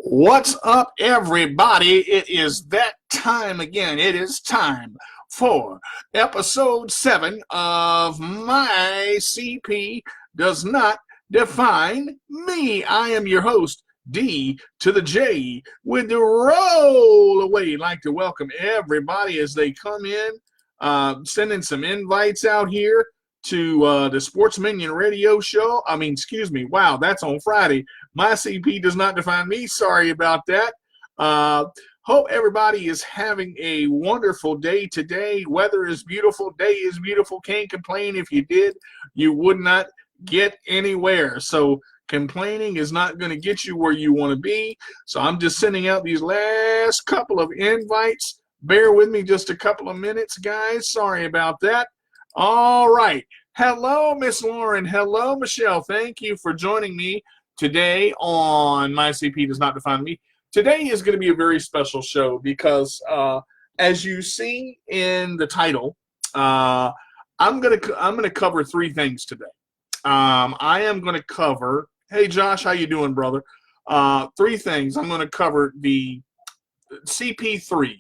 What's up, everybody? It is that time again. It is time for episode 7 of My CP Does Not Define Me. I am your host, D to the J, with the roll away. I'd like to welcome everybody as they come in, sending some invites out here to the Sports Minion radio show. Wow, that's on Friday. My CP does not define me. Sorry about that. Hope everybody is having a wonderful day today. Weather is beautiful. Day is beautiful. Can't complain. If you did, you would not get anywhere. So complaining is not going to get you where you want to be. So I'm just sending out these last couple of invites. Bear with me just a couple of minutes, guys. Sorry about that. All right. Hello, Miss Lauren. Hello, Michelle. Thank you for joining me today on My CP Does Not Define Me. Today is going to be a very special show because, as you see in the title, I'm going to cover three things today. I am going to cover. Hey, Josh, how you doing, brother? Three things. I'm going to cover the CP3,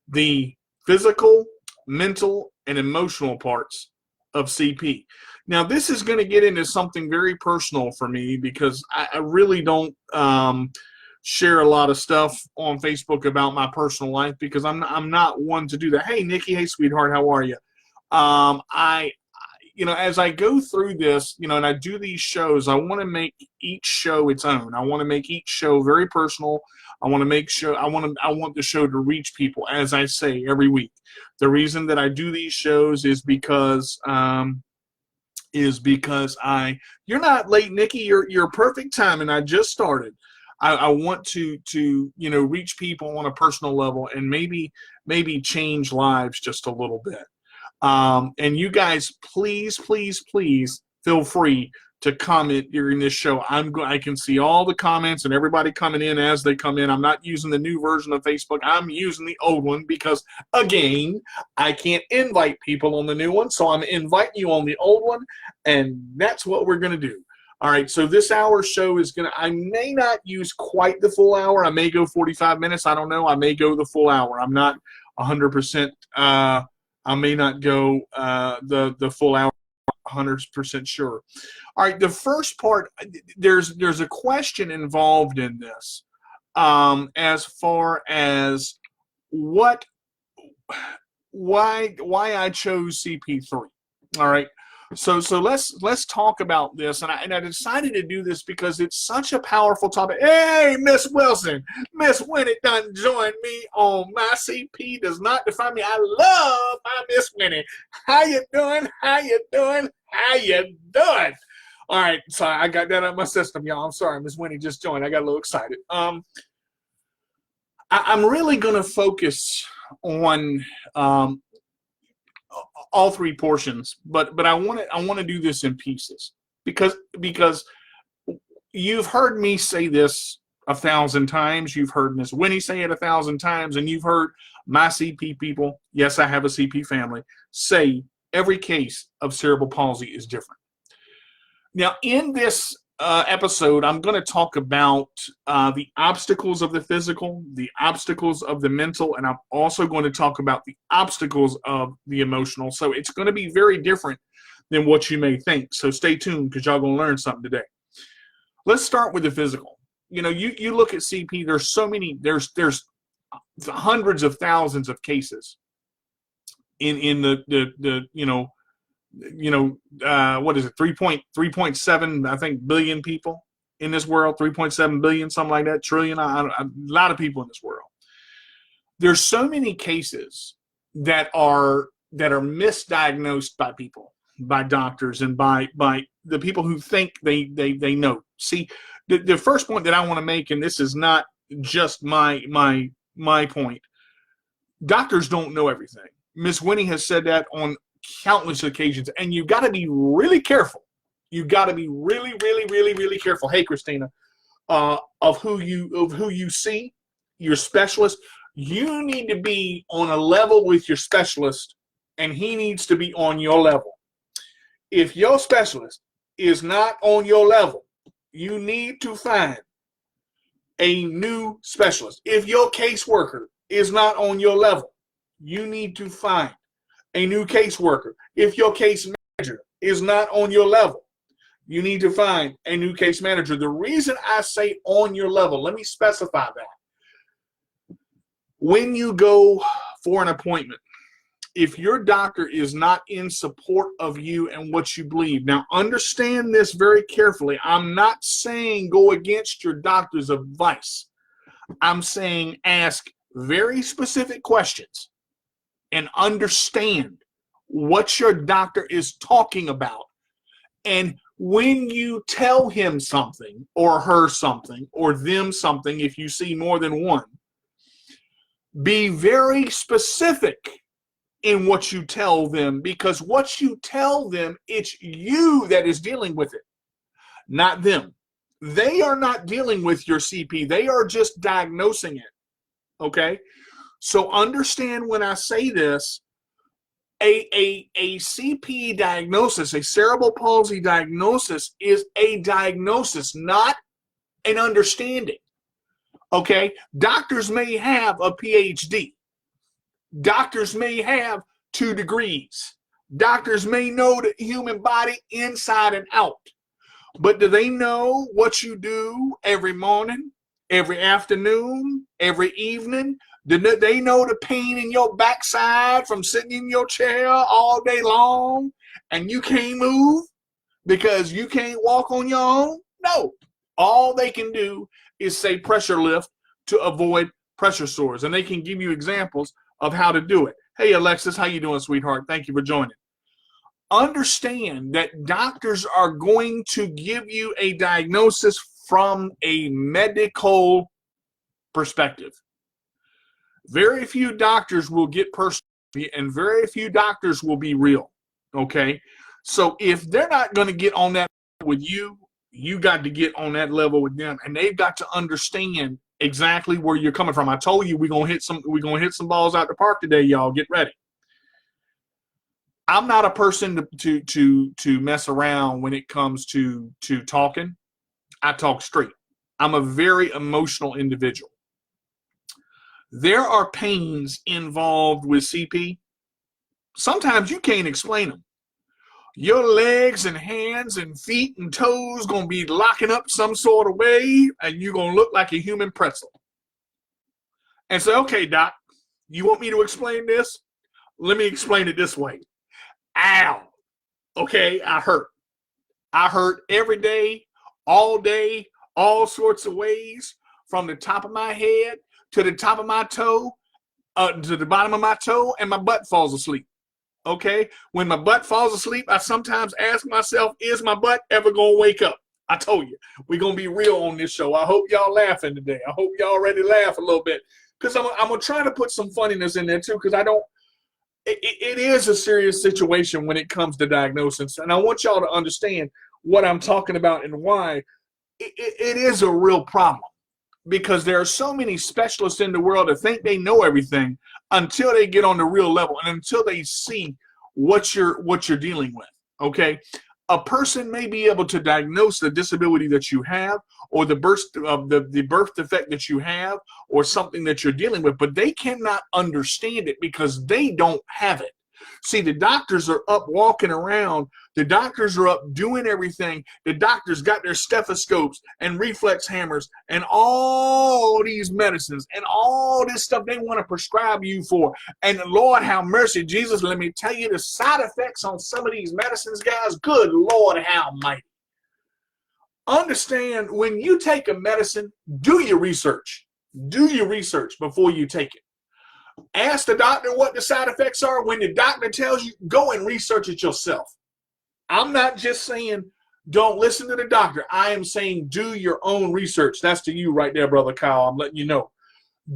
the physical, mental, and emotional parts of CP. Now, this is going to get into something very personal for me because I really don't share a lot of stuff on Facebook about my personal life because I'm not one to do that. Hey, Nikki. Hey, sweetheart. How are you? As I go through this, and I do these shows, I want to make each show its own. I want to make each show very personal. I want the show to reach people, as I say every week. The reason that I do these shows is because you're not late, Nikki. You're perfect time, and I just started. I want to reach people on a personal level and maybe change lives just a little bit. And you guys, please feel free to comment during this show. I can see all the comments and everybody coming in as they come in. I'm not using the new version of Facebook. I'm using the old one because, again, I can't invite people on the new one. So I'm inviting you on the old one, and that's what we're going to do. All right, so this hour show is I may not use quite the full hour. I may go 45 minutes. I don't know. I may go the full hour. I'm not 100%. I may not go the full hour. 100% sure. All right, the first part, there's a question involved in this, as far as why I chose CP3. All right, so let's talk about this, and I decided to do this because it's such a powerful topic. Hey, Miss Wilson, Miss Winnie done joined me on My CP Does Not Define Me. I love my Miss Winnie. How you doing? How you doing? How you doing? All right, sorry, I got that out of my system, y'all. I'm sorry, Miss Winnie just joined. I got a little excited. I'm really going to focus on all three portions, but I want to do this in pieces because you've heard me say this 1,000 times. You've heard Miss Winnie say it 1,000 times, and you've heard my CP people. Yes, I have a CP family. Say every case of cerebral palsy is different. Now, in this episode, I'm going to talk about the obstacles of the physical, the obstacles of the mental, and I'm also going to talk about the obstacles of the emotional. So it's going to be very different than what you may think. So stay tuned because y'all going to learn something today. Let's start with the physical. You look at CP. There's so many. There's hundreds of thousands of cases in the what is it, 3.7 I think billion people in this world, 3.7 billion, something like that, trillion, a lot of people in this world. There's so many cases that are misdiagnosed by people, by doctors, and by the people who think they know. See, the first point that I want to make, and this is not just my point, doctors don't know everything. Miss Winnie has said that on countless occasions, and you've got to be really careful. You've got to be really, really, really, really careful. Hey, Christina, of who you see, your specialist. You need to be on a level with your specialist, and he needs to be on your level. If your specialist is not on your level, you need to find a new specialist. If your caseworker is not on your level, you need to find a new caseworker. If your case manager is not on your level, you need to find a new case manager. The reason I say on your level, let me specify that. When you go for an appointment, if your doctor is not in support of you and what you believe, now understand this very carefully. I'm not saying go against your doctor's advice. I'm saying ask very specific questions and understand what your doctor is talking about. And when you tell him something or her something or them something, if you see more than one, be very specific in what you tell them, because what you tell them, it's you that is dealing with it, not them. They are not dealing with your CP. They are just diagnosing it. Okay? So understand when I say this, a CP diagnosis, a cerebral palsy diagnosis, is a diagnosis, not an understanding. Okay? Doctors may have a PhD. Doctors may have 2 degrees. Doctors may know the human body inside and out. But do they know what you do every morning, every afternoon, every evening? Do they know the pain in your backside from sitting in your chair all day long and you can't move because you can't walk on your own? No. All they can do is say pressure lift to avoid pressure sores, and they can give you examples of how to do it. Hey, Alexis, how you doing, sweetheart? Thank you for joining. Understand that doctors are going to give you a diagnosis from a medical perspective. Very few doctors will get personal, and very few doctors will be real, okay? So if they're not going to get on that with you, you got to get on that level with them, and they've got to understand exactly where you're coming from. I told you we're gonna hit some balls out the park today, y'all. Get ready. I'm not a person to mess around when it comes to talking. I talk straight. I'm a very emotional individual. There are pains involved with CP. Sometimes you can't explain them. Your legs and hands and feet and toes going to be locking up some sort of way, and you're going to look like a human pretzel. And say, okay, doc, you want me to explain this? Let me explain it this way. Ow. Okay, I hurt. I hurt every day, all sorts of ways, from the top of my head to the top of my toe, to the bottom of my toe, and my butt falls asleep. Okay? When my butt falls asleep, I sometimes ask myself, is my butt ever going to wake up? I told you, we're going to be real on this show. I hope y'all laughing today. I hope y'all ready to laugh a little bit, because I'm going to try to put some funniness in there too, because it is a serious situation when it comes to diagnosis. And I want y'all to understand what I'm talking about and why it is a real problem. Because there are so many specialists in the world that think they know everything until they get on the real level and until they see what you're dealing with. Okay, a person may be able to diagnose the disability that you have, or the birth defect that you have, or something that you're dealing with, but they cannot understand it because they don't have it. See, the doctors are up walking around. The doctors are up doing everything. The doctors got their stethoscopes and reflex hammers and all these medicines and all this stuff they want to prescribe you for. And Lord have mercy, Jesus, let me tell you the side effects on some of these medicines, guys. Good Lord, how mighty. Understand, when you take a medicine, do your research. Do your research before you take it. Ask the doctor what the side effects are. When the doctor tells you, go and research it yourself. I'm not just saying don't listen to the doctor. I am saying do your own research. That's to you right there, Brother Kyle. I'm letting you know.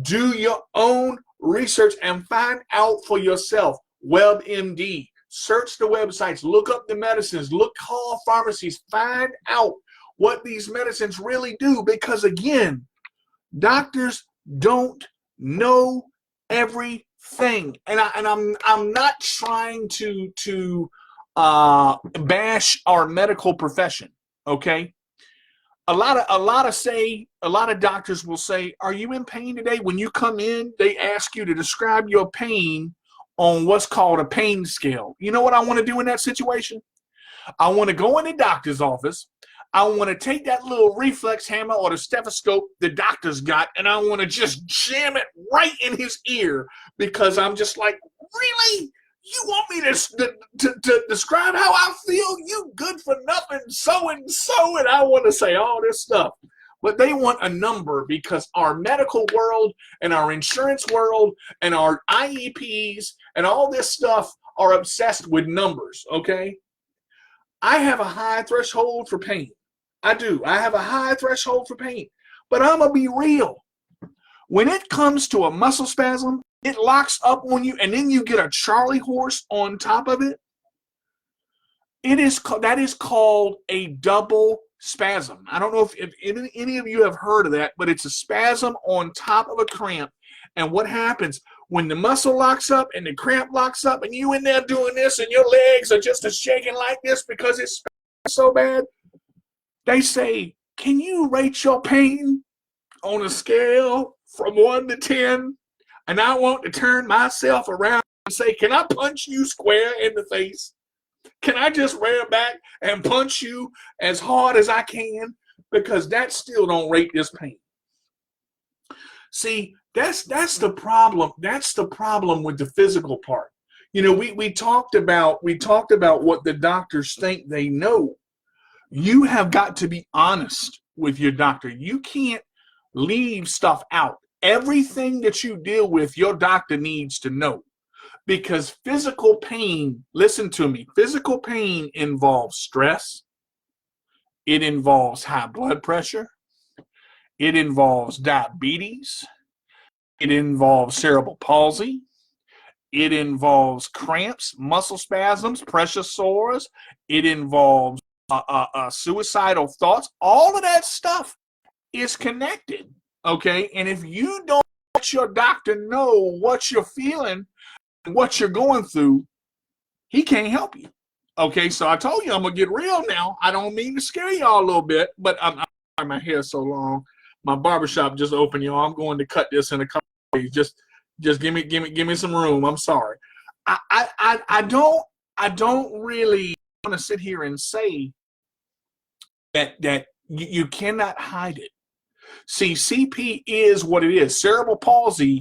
Do your own research and find out for yourself. WebMD. Search the websites. Look up the medicines. Call pharmacies. Find out what these medicines really do. Because, again, doctors don't know everything, and I'm not trying to bash our medical profession. Okay, a lot of doctors will say, "Are you in pain today?" When you come in, they ask you to describe your pain on what's called a pain scale. You know what I want to do in that situation? I want to go in the doctor's office. I want to take that little reflex hammer or the stethoscope the doctor's got, and I want to just jam it right in his ear, because I'm just like, really? You want me to describe how I feel? You good for nothing, so and so, and I want to say all this stuff. But they want a number, because our medical world and our insurance world and our IEPs and all this stuff are obsessed with numbers, okay? I have a high threshold for pain. I do. I have a high threshold for pain. But I'm going to be real. When it comes to a muscle spasm, it locks up on you, and then you get a Charlie horse on top of it. That is called a double spasm. I don't know if any of you have heard of that, but it's a spasm on top of a cramp. And what happens when the muscle locks up and the cramp locks up, and you in there doing this, and your legs are just shaking like this because it's so bad? They say, "Can you rate your pain on a scale from 1 to 10? And I want to turn myself around and say, can I punch you square in the face? Can I just rear back and punch you as hard as I can? Because that still don't rate this pain." See, that's the problem. That's the problem with the physical part. You know, we talked about what the doctors think they know. You have got to be honest with your doctor. You can't leave stuff out. Everything that you deal with, your doctor needs to know. Because physical pain, listen to me, physical pain involves stress. It involves high blood pressure. It involves diabetes. It involves cerebral palsy. It involves cramps, muscle spasms, pressure sores. It involves suicidal thoughts. All of that stuff is connected, okay? And if you don't let your doctor know what you're feeling, what you're going through, he can't help you. Okay, so I told you I'm gonna get real now. I don't mean to scare y'all a little bit, but I'm my hair so long. My barbershop just opened, y'all. I'm going to cut this in a couple of days. Just give me some room. I'm sorry. I don't really want to sit here and say that you cannot hide it. See, CP is what it is. Cerebral palsy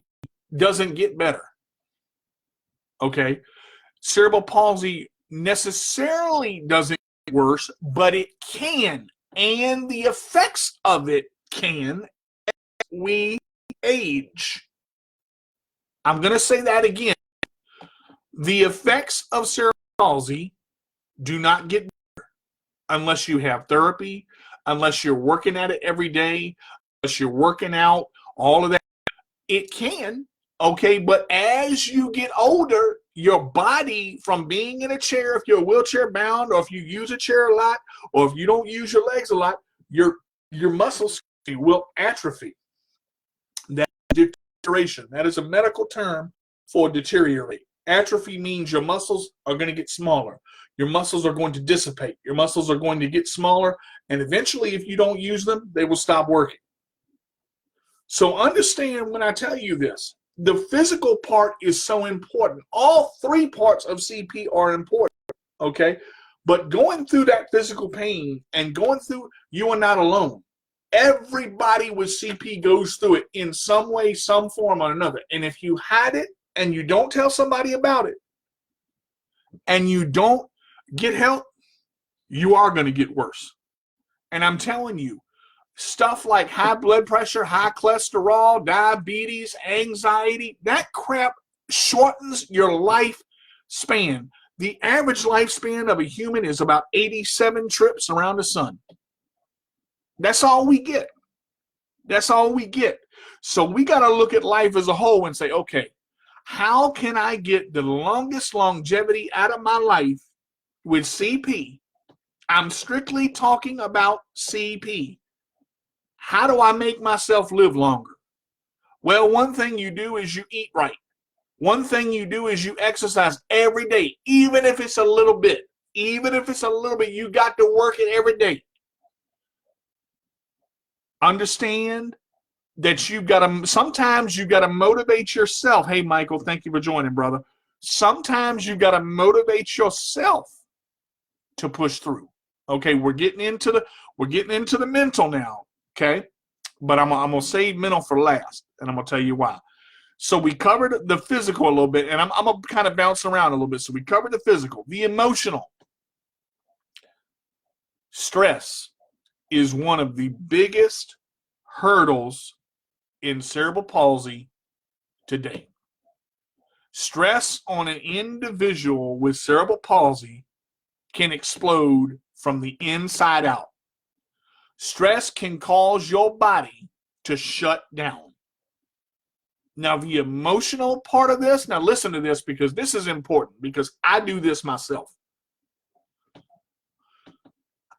doesn't get better. Okay? Cerebral palsy necessarily doesn't get worse, but it can. And the effects of it can as we age. I'm going to say that again. The effects of cerebral palsy do not get better unless you have therapy, unless you're working at it every day, unless you're working out, all of that. It can, okay, but as you get older, your body, from being in a chair, if you're wheelchair bound, or if you use a chair a lot, or if you don't use your legs a lot, your muscles will atrophy. That's deterioration. That is a medical term for deteriorate. Atrophy means your muscles are going to get smaller. Your muscles are going to dissipate. Your muscles are going to get smaller, and eventually, if you don't use them, they will stop working. So understand when I tell you this, the physical part is so important. All three parts of CP are important, okay? But going through that physical pain and going through, you are not alone. Everybody with CP goes through it in some way, some form or another. And if you hide it and you don't tell somebody about it and you don't get help, you are going to get worse. And I'm telling you, stuff like high blood pressure, high cholesterol, diabetes, anxiety, that crap shortens your lifespan. The average lifespan of a human is about 87 trips around the sun. That's all we get. That's all we get. So we got to look at life as a whole and say, okay, how can I get the longest longevity out of my life with CP? I'm strictly talking about CP. How do I make myself live longer? Well, one thing you do is you eat right. One thing you do is you exercise every day, even if it's a little bit. Even if it's a little bit, you got to work it every day. Understand that sometimes you got to motivate yourself. Hey, Michael, thank you for joining, brother. Sometimes you got to motivate yourself to push through. Okay, we're getting into the mental now. Okay, but I'm gonna save mental for last, and I'm gonna tell you why. So we covered the physical a little bit, and I'm gonna kind of bounce around a little bit. So we covered the physical, the emotional. Stress is one of the biggest hurdles in cerebral palsy today. Stress on an individual with cerebral palsy can explode from the inside out. Stress can cause your body to shut down. Now, the emotional part of this, now listen to this because this is important because I do this myself.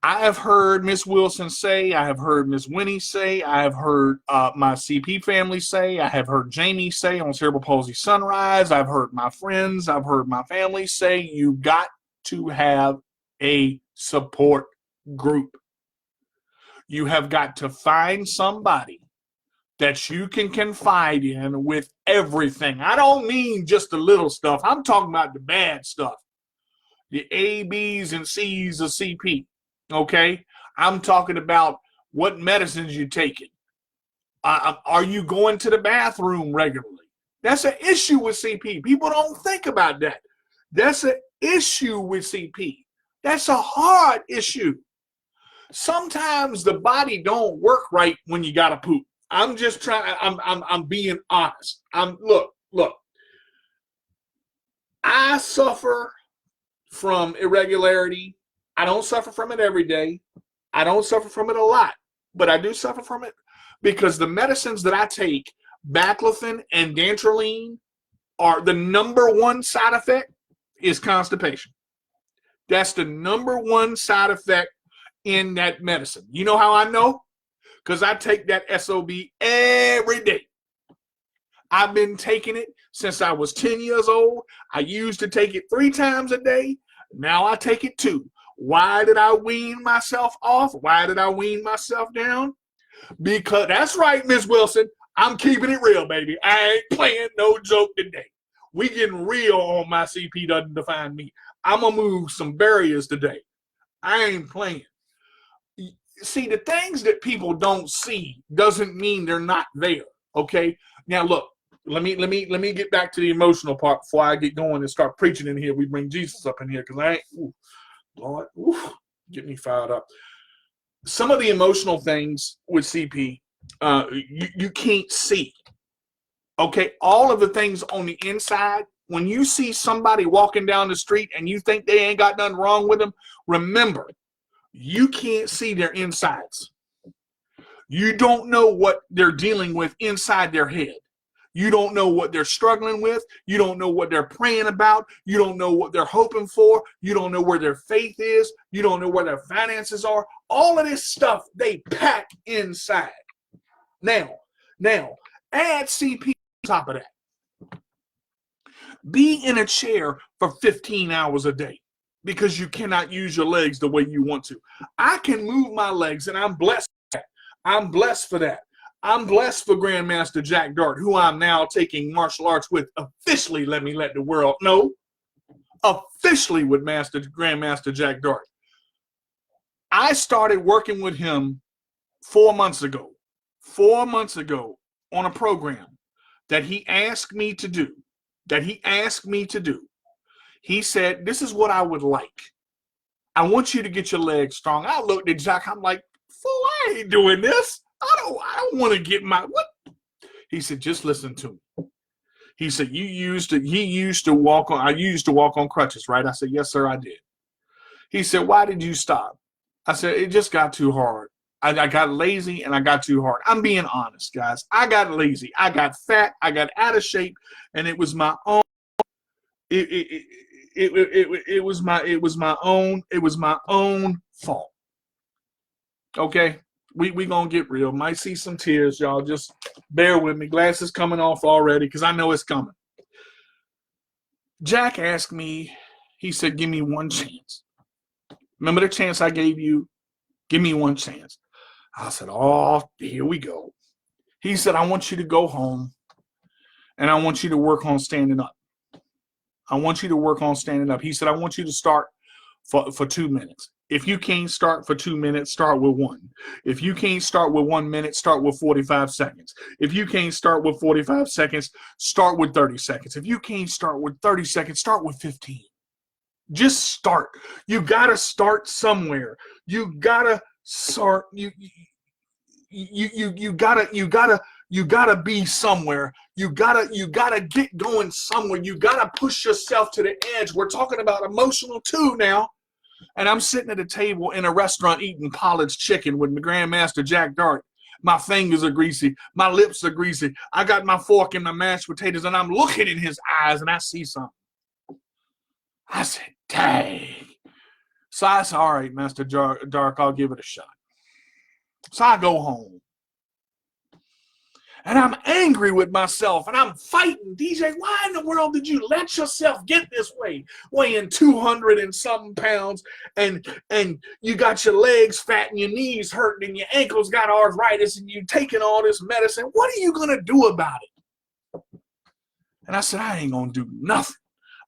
I have heard Miss Wilson say, I have heard Miss Winnie say, I have heard my CP family say, I have heard Jamie say on Cerebral Palsy Sunrise, I've heard my friends, I've heard my family say, you got to have a support group. You have got to find somebody that you can confide in with everything. I don't mean just the little stuff. I'm talking about the bad stuff. The A, B's, and C's of CP. Okay? I'm talking about what medicines you're taking. Are you going to the bathroom regularly? That's an issue with CP. People don't think about that. That's an issue with CP. That's a hard issue. Sometimes the body don't work right when you gotta poop. I'm just trying. I'm being honest. Look. I suffer from irregularity. I don't suffer from it every day. I don't suffer from it a lot, but I do suffer from it because the medicines that I take, baclofen and dantrolene, are the number one side effect is constipation. That's the number one side effect in that medicine. You know how I know? Because I take that SOB every day. I've been taking it since I was 10 years old. I used to take it 3 times a day. Now I take it 2. Why did I wean myself off? Why did I wean myself down? Because that's right, Miss Wilson. I'm keeping it real, baby. I ain't playing no joke today. We getting real on My CP Doesn't Define Me. I'm going to move some barriers today. I ain't playing. See, the things that people don't see doesn't mean they're not there. Okay. Now look, let me get back to the emotional part before I get going and start preaching in here. We bring Jesus up in here because I ain't, Lord, get me fired up. Some of the emotional things with CP, you can't see. Okay, all of the things on the inside. When you see somebody walking down the street and you think they ain't got nothing wrong with them, remember, you can't see their insides. You don't know what they're dealing with inside their head. You don't know what they're struggling with. You don't know what they're praying about. You don't know what they're hoping for. You don't know where their faith is. You don't know where their finances are. All of this stuff they pack inside. Now, add CP on top of that. Be in a chair for 15 hours a day because you cannot use your legs the way you want to. I can move my legs, and I'm blessed for that. I'm blessed for that. I'm blessed for Grandmaster Jack Dart, who I'm now taking martial arts with officially, let the world know, officially with Grandmaster Jack Dart. I started working with him 4 months ago. 4 months ago on a program that he asked me to do. He said, this is what I would like. I want you to get your legs strong. I looked at Jack. I'm like, fool, I ain't doing this. I don't want to get my, what? He said, just listen to me. He said, he used to walk on, I used to walk on crutches, right? I said, yes, sir, I did. He said, why did you stop? I said, it just got too hard. I got lazy and I got too hard. I'm being honest, guys. I got lazy. I got fat. I got out of shape, and it was my own. It was my own fault. Okay, we gonna get real. Might see some tears, y'all. Just bear with me. Glasses coming off already because I know it's coming. Jack asked me. He said, "Give me one chance. Remember the chance I gave you? Give me one chance." I said, oh, here we go. He said, I want you to go home and I want you to work on standing up. I want you to work on standing up. He said, I want you to start for 2 minutes. If you can't start for 2 minutes, start with one. If you can't start with 1 minute, start with 45 seconds. If you can't start with 45 seconds, start with 30 seconds. If you can't start with 30 seconds, start with 15. Just start. You gotta start somewhere. You gotta start. You gotta be somewhere. You gotta get going somewhere. You gotta push yourself to the edge. We're talking about emotional too now. And I'm sitting at a table in a restaurant eating Pollard's chicken with my Grandmaster Jack Dart. My fingers are greasy. My lips are greasy. I got my fork in my mashed potatoes, and I'm looking in his eyes, and I see something. I said, dang. So I said, all right, Master Dark, I'll give it a shot. So I go home. And I'm angry with myself, and I'm fighting. DJ, why in the world did you let yourself get this way? Weighing 200 and something pounds, and you got your legs fat and your knees hurting and your ankles got arthritis and you taking all this medicine. What are you going to do about it? And I said, I ain't going to do nothing.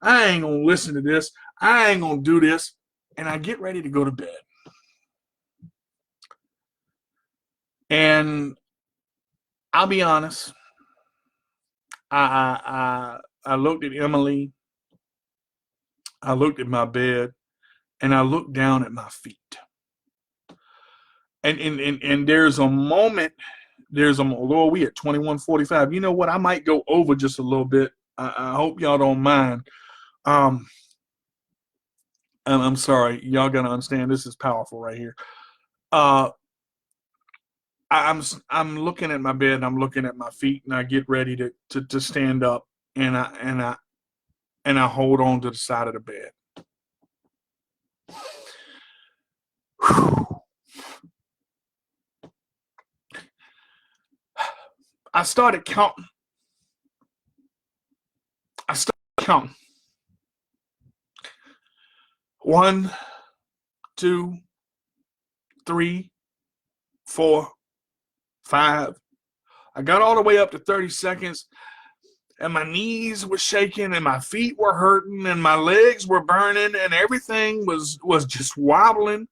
I ain't going to listen to this. I ain't going to do this. And I get ready to go to bed. And I'll be honest. I looked at Emily. I looked at my bed, and I looked down at my feet. And there's a moment. Although we at 21:45. You know what? I might go over just a little bit. I hope y'all don't mind. I'm sorry. Y'all gotta understand. This is powerful right here. I'm looking at my bed, and I'm looking at my feet, and I get ready to stand up, and I hold on to the side of the bed. Whew. I started counting. 1, 2, 3, 4, 5. I got all the way up to 30 seconds, and my knees were shaking, and my feet were hurting, and my legs were burning, and everything was just wobbling.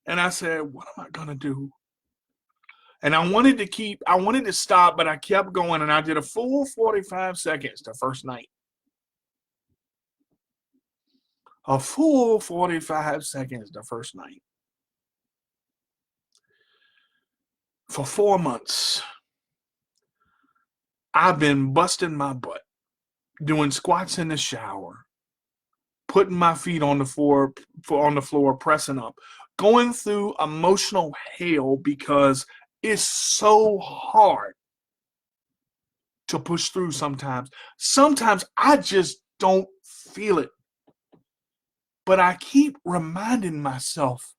And I said, what am I gonna do? And I wanted to stop, but I kept going, and I did a full 45 seconds the first night. A full 45 seconds the first night. For 4 months, I've been busting my butt, doing squats in the shower, putting my feet on the floor, pressing up, going through emotional hell because it's so hard to push through sometimes. Sometimes I just don't feel it. But I keep reminding myself,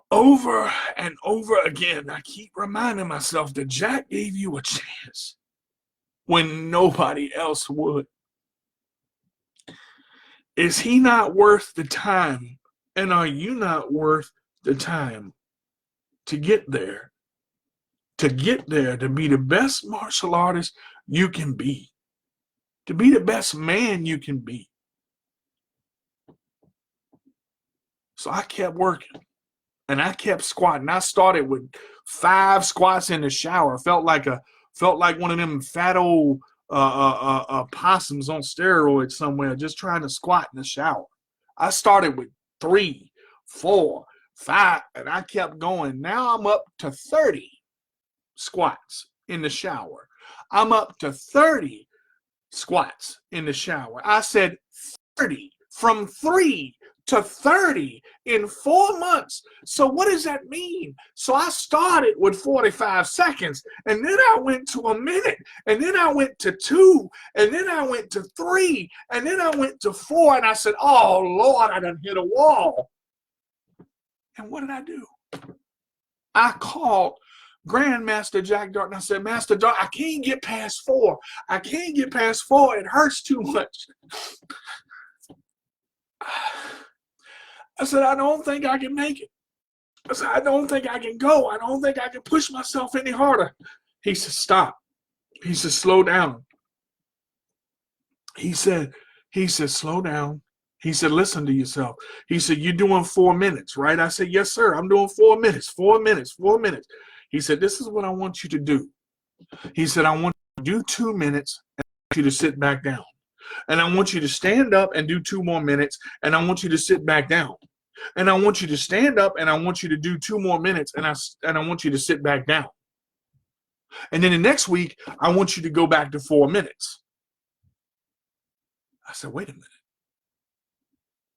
over and over again, I keep reminding myself that Jack gave you a chance when nobody else would. Is he not worth the time? And are you not worth the time to get there? To get there, to be the best martial artist you can be. To be the best man you can be. So I kept working. And I kept squatting. I started with 5 squats in the shower. Felt like one of them fat old possums on steroids somewhere, just trying to squat in the shower. I started with 3, 4, 5, and I kept going. Now I'm up to 30 squats in the shower. I'm up to 30 squats in the shower. I said 30, from 3 to 30 in 4 months. So what does that mean? So I started with 45 seconds, and then I went to a minute, and then I went to 2, and then I went to 3, and then I went to 4, and I said, oh Lord, I done hit a wall. And what did I do? I called Grandmaster Jack Dart, and I said, Master Dart, I can't get past 4. I can't get past 4. It hurts too much. I said, I don't think I can make it. I said, I don't think I can go. I don't think I can push myself any harder. He said, stop. He said, slow down. He said, slow down. He said, listen to yourself. He said, you're doing 4 minutes, right? I said, yes, sir. I'm doing 4 minutes, 4 minutes, 4 minutes. He said, this is what I want you to do. He said, I want you to do 2 minutes and I want you to sit back down. And I want you to stand up and do 2 more minutes. And I want you to sit back down. And I want you to stand up and I want you to do 2 more minutes. And I want you to sit back down. And then the next week, I want you to go back to 4 minutes. I said, wait a minute.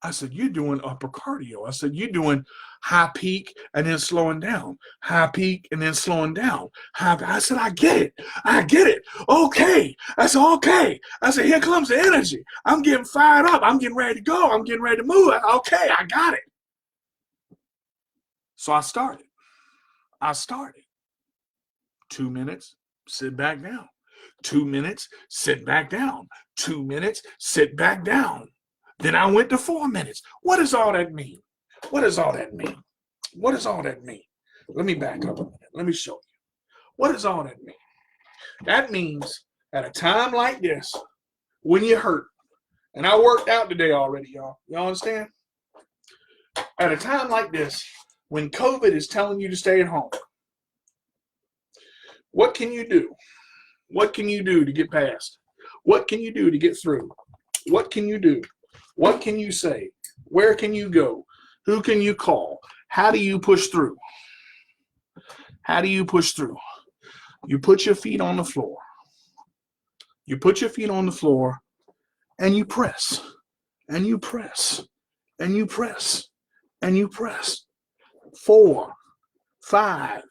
I said, you're doing upper cardio. I said, you're doing high peak and then slowing down. High peak and then slowing down. I said, I get it. I get it. Okay. I said, okay. I said, here comes the energy. I'm getting fired up. I'm getting ready to go. I'm getting ready to move. Okay, I got it. So I started. 2 minutes, sit back down. 2 minutes, sit back down. 2 minutes, sit back down. Then I went to 4 minutes. What does all that mean? What does all that mean? What does all that mean? Let me back up a minute. Let me show you. What does all that mean? That means at a time like this, when you're hurt, and I worked out today already, y'all. Y'all understand? At a time like this, when COVID is telling you to stay at home, what can you do? What can you do to get past? What can you do to get through? What can you do? What can you say? Where can you go? Who can you call? How do you push through? How do you push through? You put your feet on the floor. You put your feet on the floor and you press. And you press. And you press. And you press. 4, 5,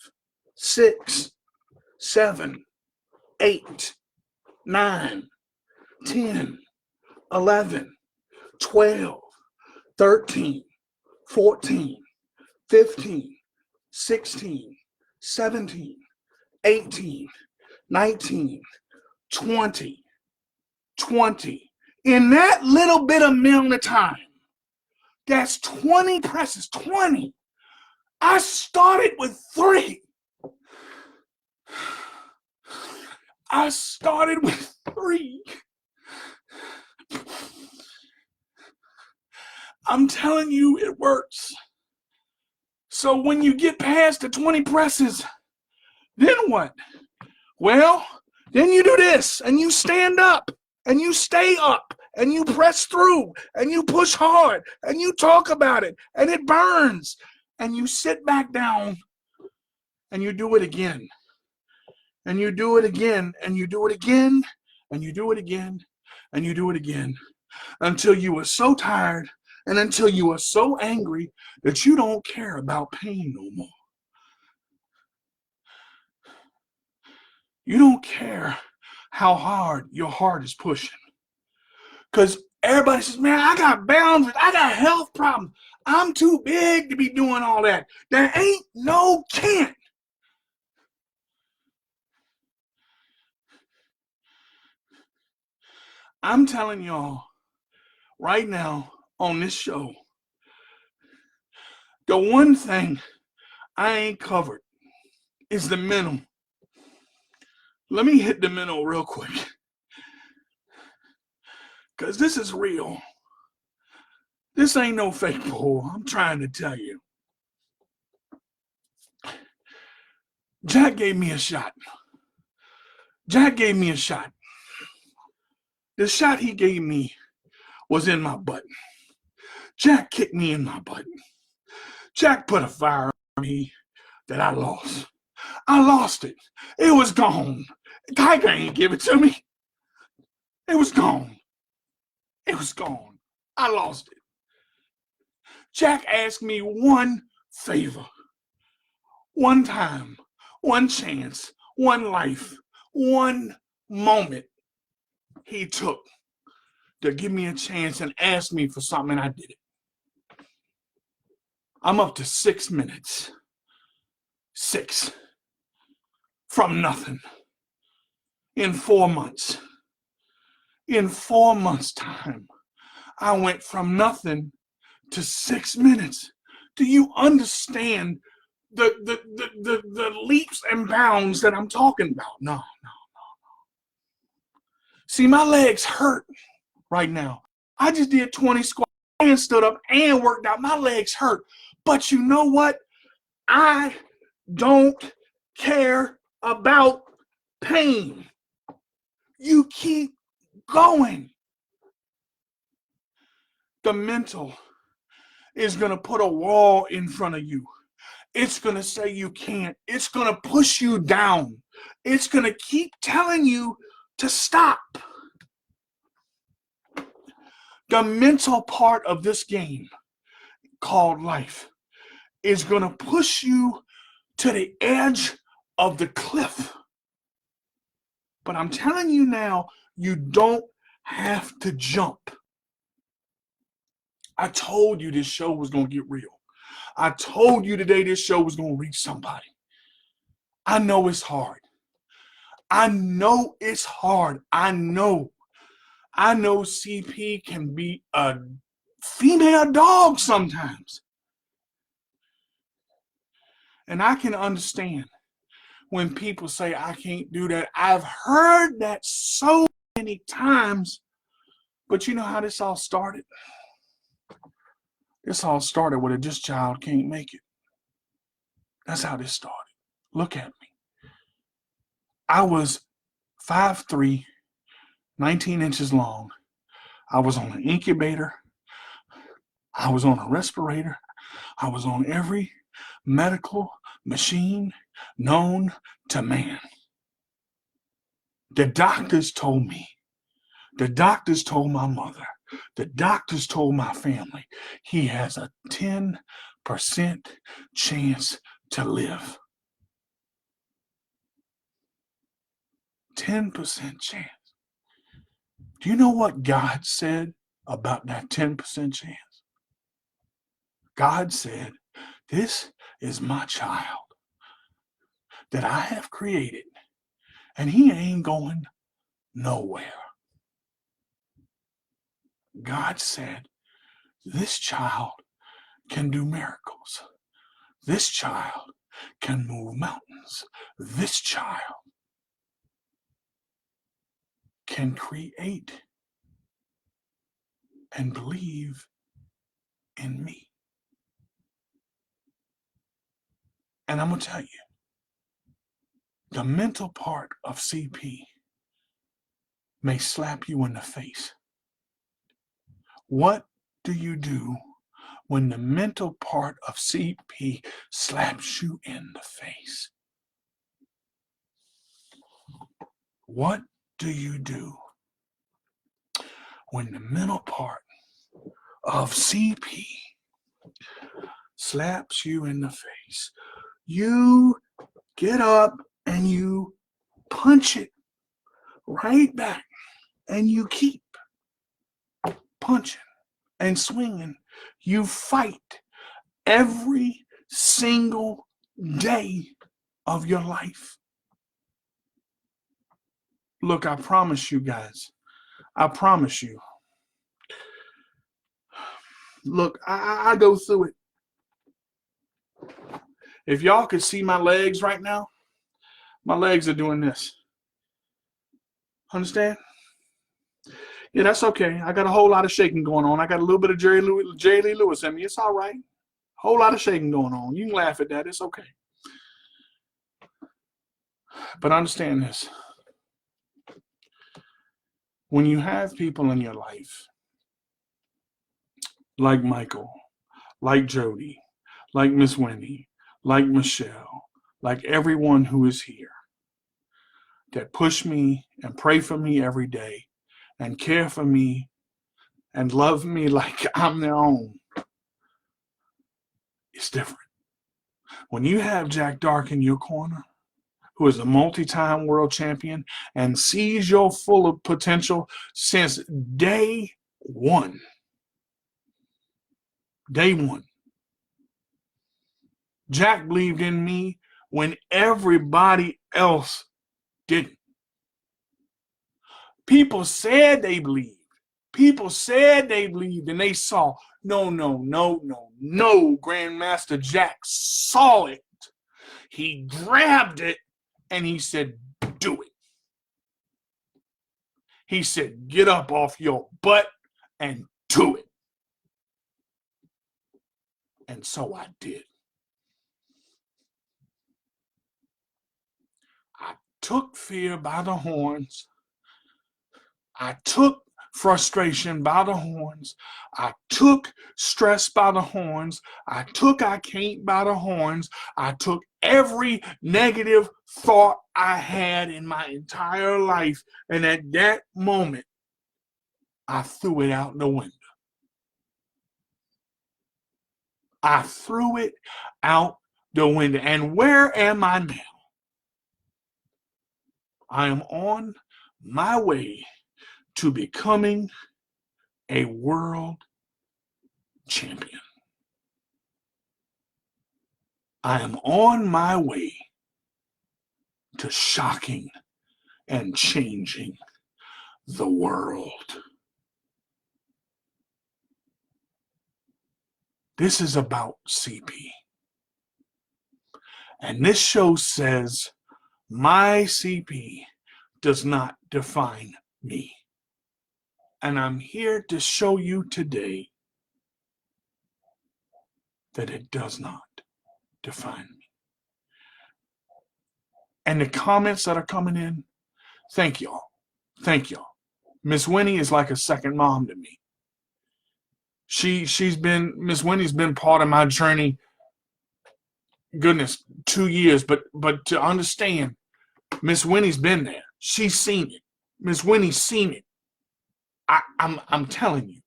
6, 7, 8, 9, 10, 11, 12, 13, 14, 15, 16, 17, 18, 19, 20, 20. In that little bit of amount of time, that's 20 presses, 20. I started with 3. I started with 3. I'm telling you, it works. So when you get past the 20 presses, then what? Well, then you do this, and you stand up, and you stay up, and you press through, and you push hard, and you talk about it, and it burns, and you sit back down, and you do it again, and you do it again, and you do it again, and you do it again, and you do it again, until you are so tired, and until you are so angry that you don't care about pain no more. You don't care how hard your heart is pushing. Because everybody says, man, I got boundaries. I got health problems. I'm too big to be doing all that. There ain't no can't. I'm telling y'all right now on this show, the one thing I ain't covered is the mental. Let me hit the mental real quick. Because this is real. This ain't no fake bull. I'm trying to tell you. Jack gave me a shot. Jack gave me a shot. The shot he gave me was in my butt. Jack kicked me in my butt. Jack put a fire on me that I lost. I lost it. It was gone. Tiger ain't give it to me. It was gone. It was gone. I lost it. Jack asked me one favor. One time. One chance. One life. One moment he took to give me a chance and ask me for something, and I did it. I'm up to 6 minutes. 6. From nothing. In 4 months. In 4 months' time, I went from nothing to 6 minutes. Do you understand the leaps and bounds that I'm talking about? No. See, my legs hurt right now. I just did 20 squats and stood up and worked out. My legs hurt. But you know what? I don't care about pain. You keep going. The mental is going to put a wall in front of you. It's going to say you can't. It's going to push you down. It's going to keep telling you to stop. The mental part of this game called life is going to push you to the edge of the cliff. But I'm telling you now, you don't have to jump. I told you this show was going to get real. I told you today this show was going to reach somebody. I know it's hard. I know it's hard. I know CP can be a female dog sometimes. And I can understand when people say I can't do that. I've heard that so many times. But you know how this all started? This all started with a "this child can't make it." That's how this started. Look at me. I was 5'3", 19 inches long. I was on an incubator. I was on a respirator. I was on every medical machine known to man. The doctors told me. The doctors told my mother. The doctors told my family he has a 10% chance to live. 10% chance. Do you know what God said about that 10% chance? God said, "This is my child that I have created, and he ain't going nowhere." God said, "This child can do miracles. This child can move mountains. This child can create and believe in me." And I'm going to tell you, the mental part of CP may slap you in the face. What do you do when the mental part of CP slaps you in the face? What do you do when the mental part of CP slaps you in the face? You get up and you punch it right back, and you keep punching and swinging. You fight every single day of your life. Look, I promise you guys, I promise you. Look, I go through it. If y'all could see my legs right now, my legs are doing this. Understand? Yeah, that's okay. I got a whole lot of shaking going on. I got a little bit of Jerry Lee Lewis in me. It's all right. Whole lot of shaking going on. You can laugh at that. It's okay. But understand this. When you have people in your life, like Michael, like Jody, like Miss Winnie, like Michelle, like everyone who is here, that push me and pray for me every day and care for me and love me like I'm their own, it's different. When you have Jack Dark in your corner, who is a multi-time world champion and sees your full of potential since day one. Day one. Jack believed in me when everybody else didn't. People said they believed. People said they believed and they saw. No, Grandmaster Jack saw it. He grabbed it and he said, do it. He said, get up off your butt and do it. And so I did. I took fear by the horns. I took frustration by the horns. I took stress by the horns. I took I can't by the horns. I took every negative thought I had in my entire life, and at that moment, I threw it out the window. I threw it out the window. And where am I now? I am on my way to becoming a world champion. I am on my way to shocking and changing the world. This is about CP. And this show says, my CP does not define me. And I'm here to show you today that it does not define me. And the comments that are coming in, thank y'all. Thank y'all. Miss Winnie is like a second mom to me. Miss Winnie's been part of my journey, goodness, 2 years, but to understand, Miss Winnie's been there. She's seen it. Miss Winnie's seen it. I'm telling you.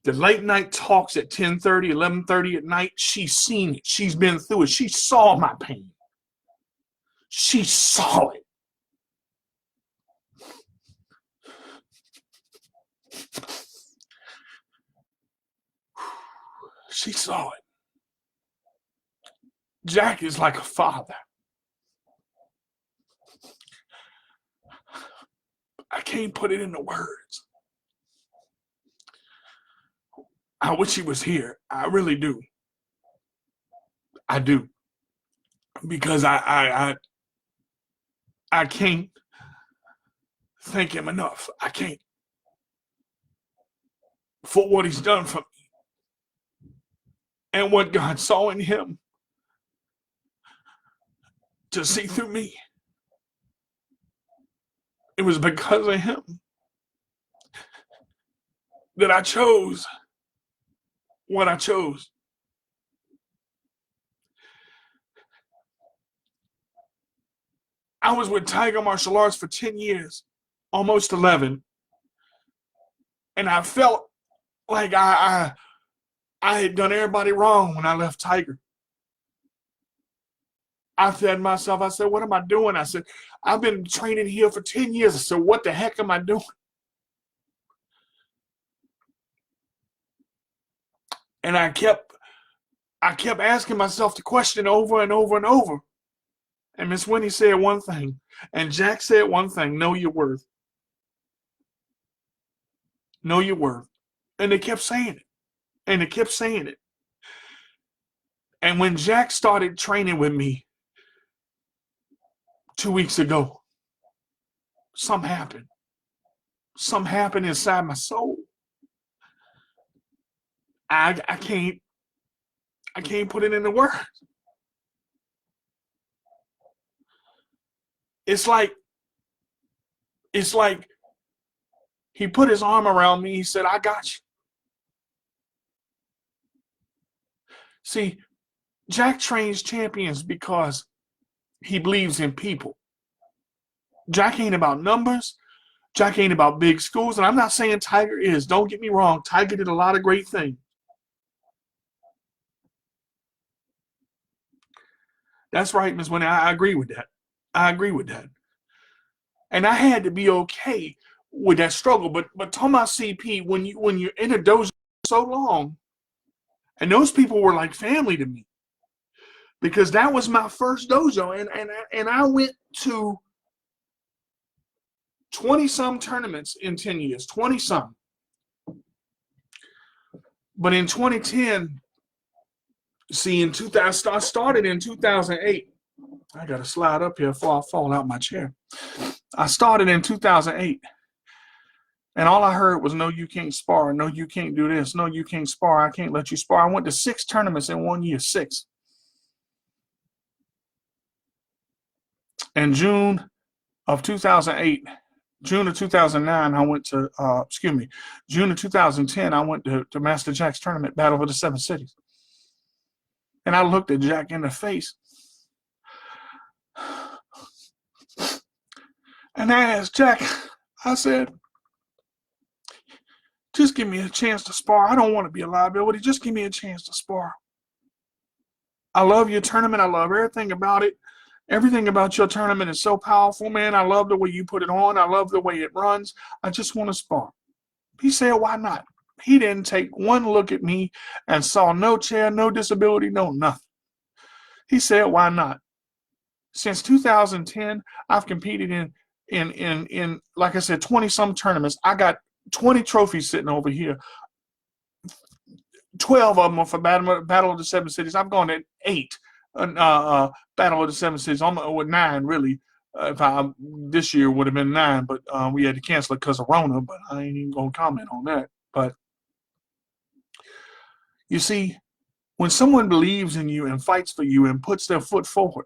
The late night talks at 10:30, 11:30 at night, she's seen it. She's been through it. She saw my pain. She saw it. She saw it. Jack is like a father. I can't put it into words. I wish he was here. I really do. I do. Because I can't thank him enough. I can't. For what he's done for me. And what God saw in him to see through me. It was because of him that I chose what I chose. I was with Tiger Martial Arts for 10 years, almost 11. And I felt like I had done everybody wrong when I left Tiger. I said to myself, I said, what am I doing? I said, I've been training here for 10 years. I said, what the heck am I doing? And I kept asking myself the question over and over and over. And Miss Winnie said one thing, and Jack said one thing: know your worth. Know your worth. And they kept saying it. And they kept saying it. And when Jack started training with me 2 weeks ago, something happened. Something happened inside my soul. I can't put it into words. It's like he put his arm around me. He said, I got you. See, Jack trains champions because he believes in people. Jack ain't about numbers. Jack ain't about big schools. And I'm not saying Tiger is. Don't get me wrong. Tiger did a lot of great things. That's right, Ms. Winnie. I agree with that. I agree with that. And I had to be okay with that struggle. But talking about CP, when you're in a dojo so long, and those people were like family to me, because that was my first dojo, and I went to 20-some tournaments in 10 years, 20-some. But in 2010, see, I started in 2008. I got to slide up here before I fall out my chair. I started in 2008. And all I heard was, no, you can't spar. No, you can't do this. No, you can't spar. I can't let you spar. I went to 6 tournaments in 1 year, 6. In June of 2008, June of 2009, I went to, June of 2010, I went to Master Jack's tournament, Battle of the 7 Cities. And I looked at Jack in the face. And I asked Jack, I said, just give me a chance to spar. I don't want to be a liability. Just give me a chance to spar. I love your tournament. I love everything about it. Everything about your tournament is so powerful, man. I love the way you put it on. I love the way it runs. I just want to spar. He said, why not? He didn't take one look at me and saw no chair, no disability, no nothing. He said, why not? Since 2010, I've competed in like I said, 20-some tournaments. I got 20 trophies sitting over here. 12 of them are for Battle of the 7 Cities. I've gone to 8 Battle of the 7 Cities. I'm with 9 really. This year would have been 9, but we had to cancel it because of Rona. But I ain't even gonna comment on that. But you see, when someone believes in you and fights for you and puts their foot forward,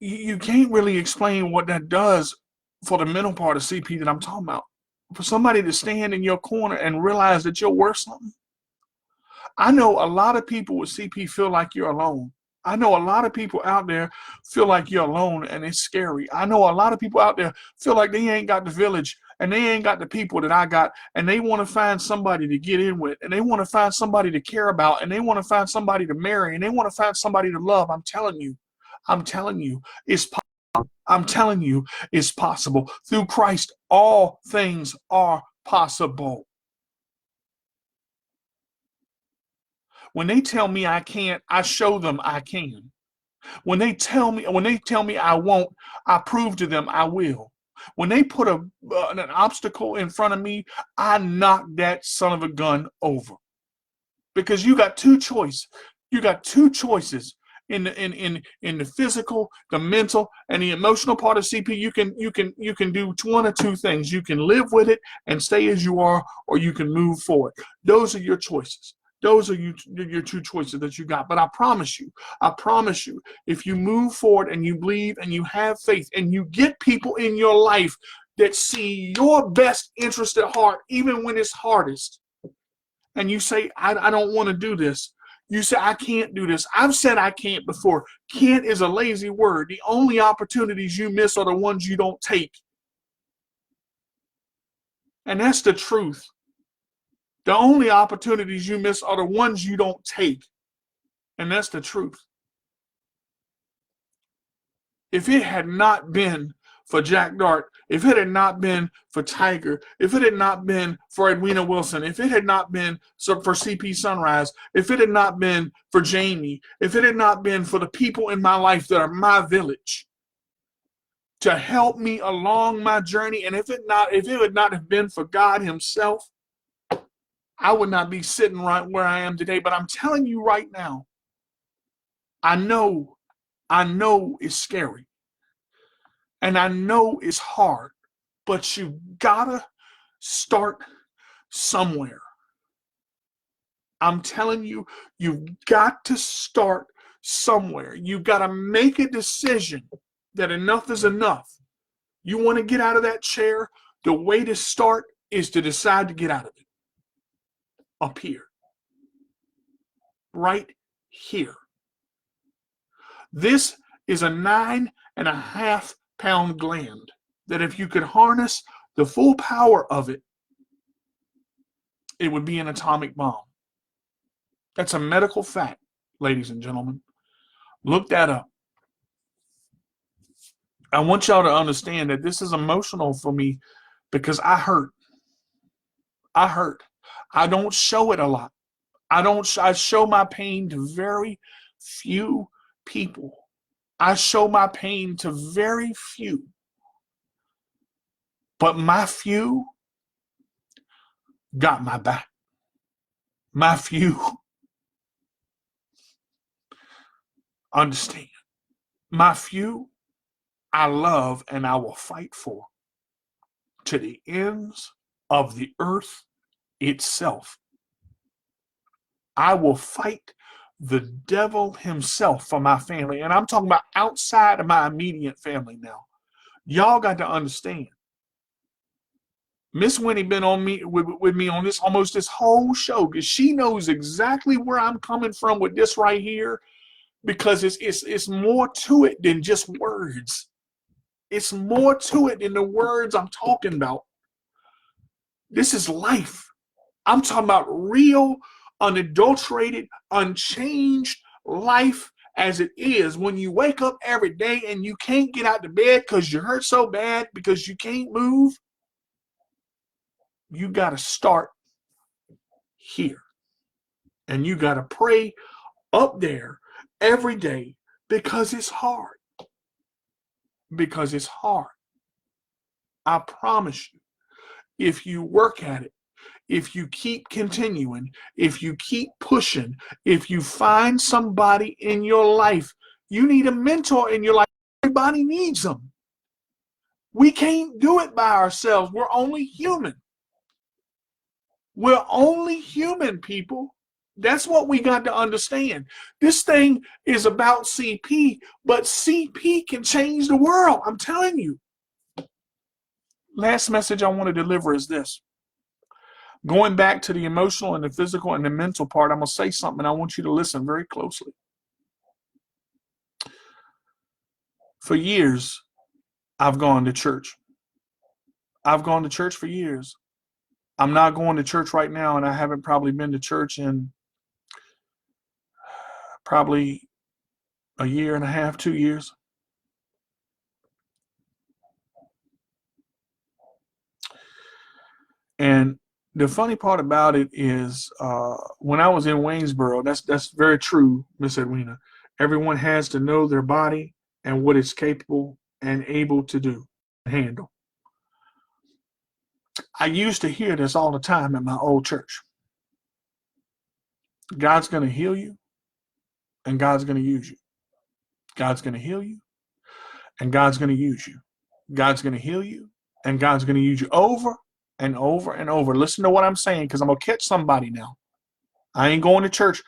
you can't really explain what that does for the mental part of CP that I'm talking about. For somebody to stand in your corner and realize that you're worth something. I know a lot of people with CP feel like you're alone. I know a lot of people out there feel like you're alone and it's scary. I know a lot of people out there feel like they ain't got the village and they ain't got the people that I got, and they want to find somebody to get in with, and they want to find somebody to care about, and they want to find somebody to marry, and they want to find somebody to love. I'm telling you, it's possible. I'm telling you, it's possible. Through Christ, all things are possible. When they tell me I can't, I show them I can. When they tell me I won't, I prove to them I will. When they put an obstacle in front of me, I knock that son of a gun over. Because you got 2 choices. You got 2 choices in the physical, the mental, and the emotional part of CP. You can do 1 or 2 things. You can live with it and stay as you are, or you can move forward. Those are your choices. Those are your 2 choices that you got. But I promise you, if you move forward and you believe and you have faith and you get people in your life that see your best interest at heart, even when it's hardest, and you say, I don't want to do this. You say, I can't do this. I've said I can't before. Can't is a lazy word. The only opportunities you miss are the ones you don't take. And that's the truth. The only opportunities you miss are the ones you don't take. And that's the truth. If it had not been for Jack Dart, if it had not been for Tiger, if it had not been for Edwina Wilson, if it had not been for CP Sunrise, if it had not been for Jamie, if it had not been for the people in my life that are my village to help me along my journey, and if it would not have been for God himself, I would not be sitting right where I am today. But I'm telling you right now, I know it's scary. And I know it's hard. But you gotta start somewhere. I'm telling you, you've got to start somewhere. You've got to make a decision that enough is enough. You want to get out of that chair? The way to start is to decide to get out of it. Up here. Right here. This is a 9.5 pound gland that if you could harness the full power of it, it would be an atomic bomb. That's a medical fact, ladies and gentlemen. Look that up. I want y'all to understand that this is emotional for me because I hurt. I don't show it a lot. I show my pain to very few people. I show my pain to very few. But my few got my back. My few understand. My few I love and I will fight for to the ends of the earth itself. I will fight the devil himself for my family. And I'm talking about outside of my immediate family now. Y'all got to understand. Miss Winnie been on me with me on this almost this whole show because she knows exactly where I'm coming from with this right here, because it's more to it than just words. It's more to it than the words I'm talking about. This is life. I'm talking about real, unadulterated, unchanged life as it is. When you wake up every day and you can't get out of bed because you hurt so bad because you can't move, you got to start here. And you got to pray up there every day because it's hard. Because it's hard. I promise you, if you work at it, if you keep continuing, if you keep pushing, if you find somebody in your life, you need a mentor in your life. Everybody needs them. We can't do it by ourselves. We're only human. We're only human, people. That's what we got to understand. This thing is about CP, but CP can change the world. I'm telling you. Last message I want to deliver is this. Going back to the emotional and the physical and the mental part, I'm going to say something and I want you to listen very closely. For years, I've gone to church. I've gone to church for years. I'm not going to church right now, and I haven't probably been to church in probably a year and a half, 2 years. And the funny part about it is when I was in Waynesboro, that's very true, Miss Edwina. Everyone has to know their body and what it's capable and able to do, handle. I used to hear this all the time at my old church. God's going to heal you and God's going to use you. God's going to heal you and God's going to use you. God's going to heal you and God's going to use you over and over and over. Listen to what I'm saying, because I'm going to catch somebody now. I ain't going to church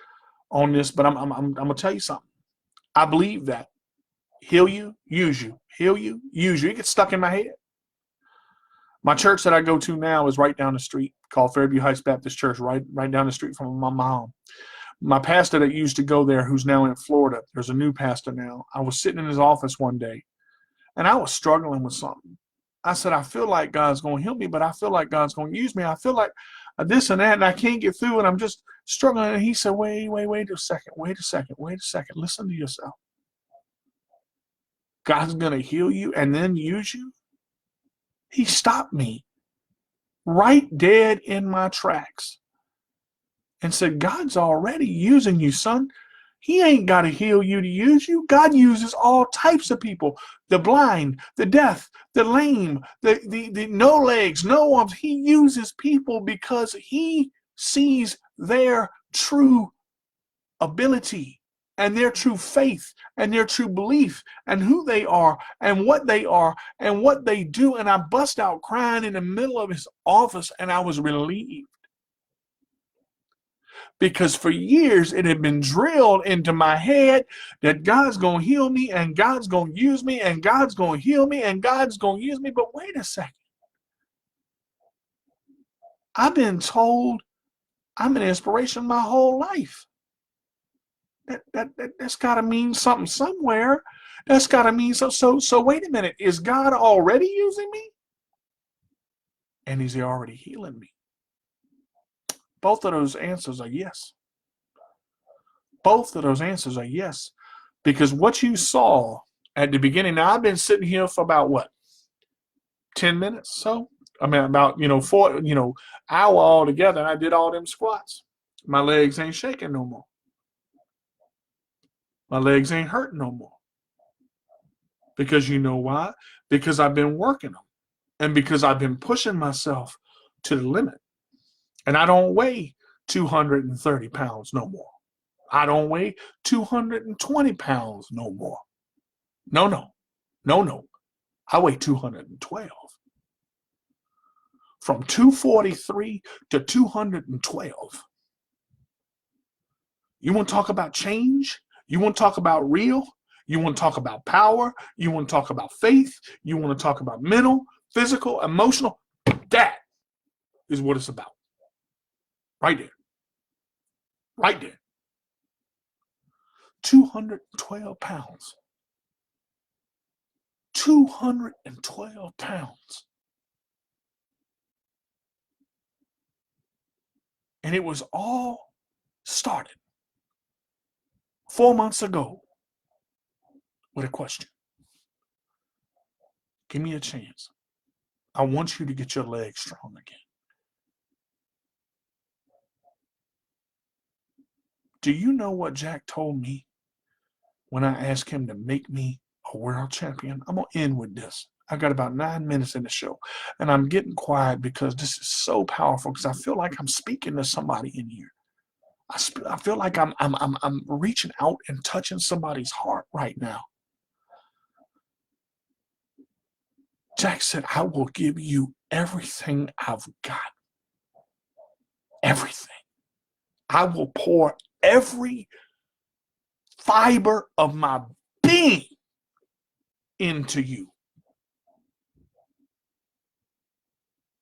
on this, but I'm going to tell you something. I believe that. Heal you, use you. Heal you, use you. It gets stuck in my head. My church that I go to now is right down the street, called Fairview Heights Baptist Church, right down the street from my mom. My pastor that used to go there, who's now in Florida, there's a new pastor now. I was sitting in his office one day, and I was struggling with something. I said, I feel like God's going to heal me, but I feel like God's going to use me. I feel like this and that, and I can't get through, and I'm just struggling. And he said, wait a second. Listen to yourself. God's going to heal you and then use you? He stopped me right dead in my tracks and said, God's already using you, son. He ain't got to heal you to use you. God uses all types of people. The blind, the deaf, the lame, the no legs, no arms. He uses people because he sees their true ability and their true faith and their true belief and who they are and what they do. And I bust out crying in the middle of his office, and I was relieved. Because for years it had been drilled into my head that God's going to heal me and God's going to use me and God's going to heal me and God's going to use me. But wait a second. I've been told I'm an inspiration my whole life. That's got to mean something somewhere. That's got to mean so wait a minute. Is God already using me? And is he already healing me? Both of those answers are yes. Both of those answers are yes. Because what you saw at the beginning, now I've been sitting here for about what? 10 minutes? So, I mean, about, 4, hour altogether, and I did all them squats. My legs ain't shaking no more. My legs ain't hurting no more. Because you know why? Because I've been working them. And because I've been pushing myself to the limit. And I don't weigh 230 pounds no more. I don't weigh 220 pounds no more. No, no, no, no. I weigh 212. From 243 to 212. You want to talk about change? You want to talk about real? You want to talk about power? You want to talk about faith? You want to talk about mental, physical, emotional? That is what it's about. Right there. Right there. 212 pounds. 212 pounds. And it was all started 4 months ago with a question. Give me a chance. I want you to get your legs strong again. Do you know what Jack told me when I asked him to make me a world champion? I'm going to end with this. I got about 9 minutes in the show, and I'm getting quiet because this is so powerful, because I feel like I'm speaking to somebody in here. I feel like I'm reaching out and touching somebody's heart right now. Jack said, I will give you everything I've got. Everything. I will pour every fiber of my being into you.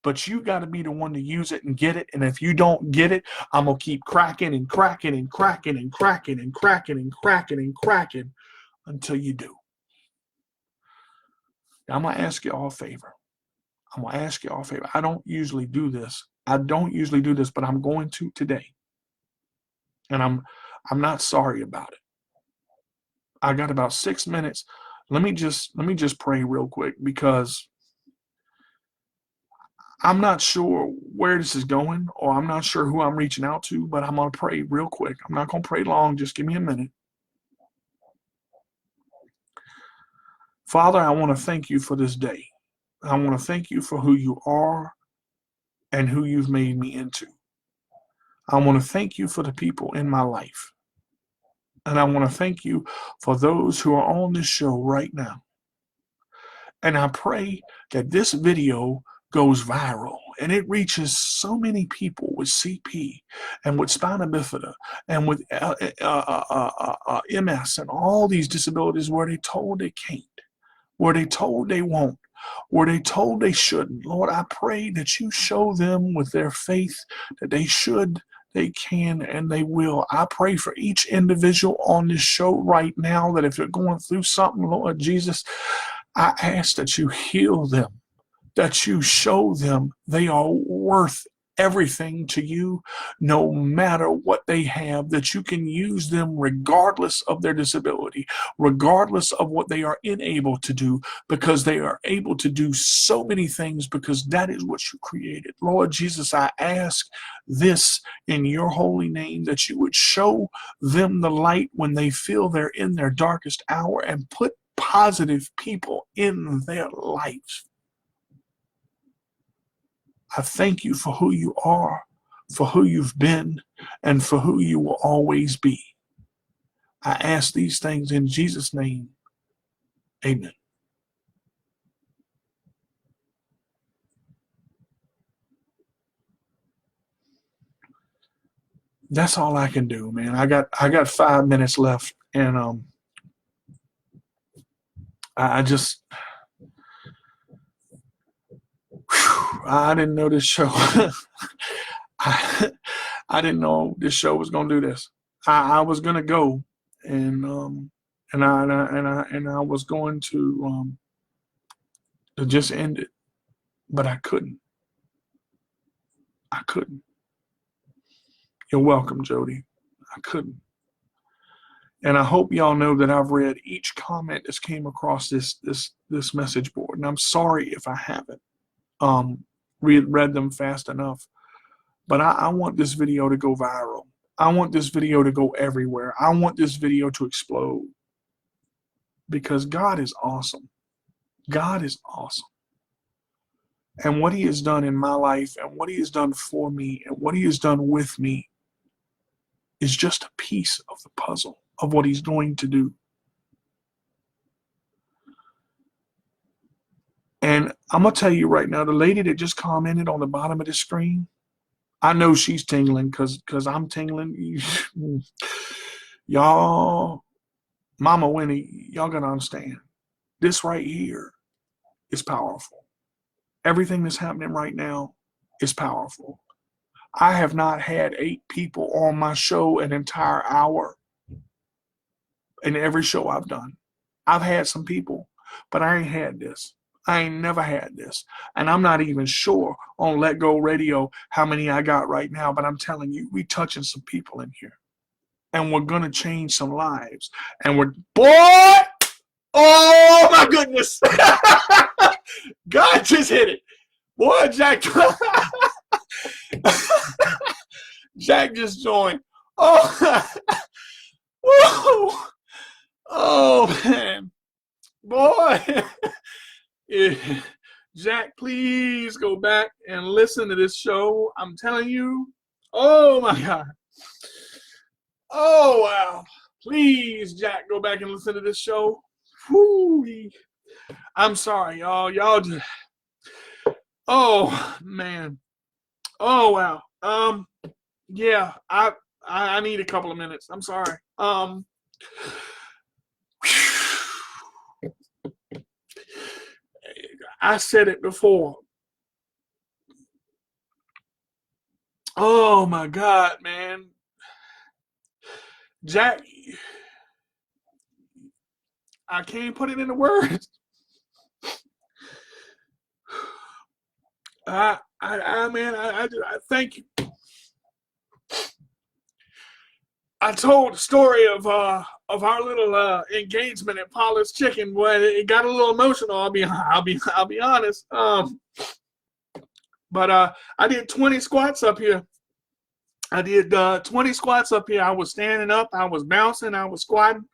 But you got to be the one to use it and get it. And if you don't get it, I'm going to keep cracking and cracking and cracking and cracking and cracking and cracking and cracking until you do. Now, I'm going to ask you all a favor. I'm going to ask you all a favor. I don't usually do this. But I'm going to today. And I'm not sorry about it. I got about 6 minutes. Let me just pray real quick, because I'm not sure where this is going, or I'm not sure who I'm reaching out to, but I'm going to pray real quick. I'm not going to pray long. Just give me a minute. Father, I want to thank you for this day. I want to thank you for who you are and who you've made me into. I want to thank you for the people in my life. And I want to thank you for those who are on this show right now. And I pray that this video goes viral and it reaches so many people with CP and with spina bifida and with MS and all these disabilities where they told they can't, where they told they won't, where they told they shouldn't. Lord, I pray that you show them with their faith that they should, they can, and they will. I pray for each individual on this show right now that if they're going through something, Lord Jesus, I ask that you heal them, that you show them they are worth everything to you, no matter what they have, that you can use them regardless of their disability, regardless of what they are unable to do, because they are able to do so many things, because that is what you created. Lord Jesus, I ask this in your holy name, that you would show them the light when they feel they're in their darkest hour, and put positive people in their lives. I thank you for who you are, for who you've been, and for who you will always be. I ask these things in Jesus' name. Amen. That's all I can do, man. I got 5 minutes left, and I just I didn't know this show. I didn't know this show was gonna do this. I was gonna go, and I was going to just end it, but I couldn't. I couldn't. You're welcome, Jody. I couldn't. And I hope y'all know that I've read each comment that's came across this message board, and I'm sorry if I haven't read them fast enough. But I want this video to go viral. I want this video to go everywhere. I want this video to explode. because God is awesome. God is awesome. And what he has done in my life and what he has done for me and what he has done with me is just a piece of the puzzle of what he's going to do. And I'm going to tell you right now, the lady that just commented on the bottom of the screen, I know she's tingling because I'm tingling. Y'all, Mama Winnie, y'all got to understand. This right here is powerful. Everything that's happening right now is powerful. I have not had 8 people on my show an entire hour in every show I've done. I've had some people, but I ain't had this. I ain't never had this. And I'm not even sure on Let Go Radio how many I got right now, but I'm telling you, we touching some people in here. And we're going to change some lives. And boy, oh my goodness. God just hit it. Boy, Jack. Jack just joined. Oh, whoa. Oh man. Boy. Jack, please go back and listen to this show. I'm telling you. Oh my God. Oh wow. Please, Jack, go back and listen to this show. Whew. I'm sorry, y'all. Y'all just. Oh man. Oh wow. Yeah, I need a couple of minutes. I'm sorry. I said it before. Oh my God, man. Jack, I can't put it into words. I thank you. I told the story of our little engagement at Paula's Chicken. When it got a little emotional, I'll be honest. But I did 20 squats up here. I did 20 squats up here. I was standing up, I was bouncing, I was squatting.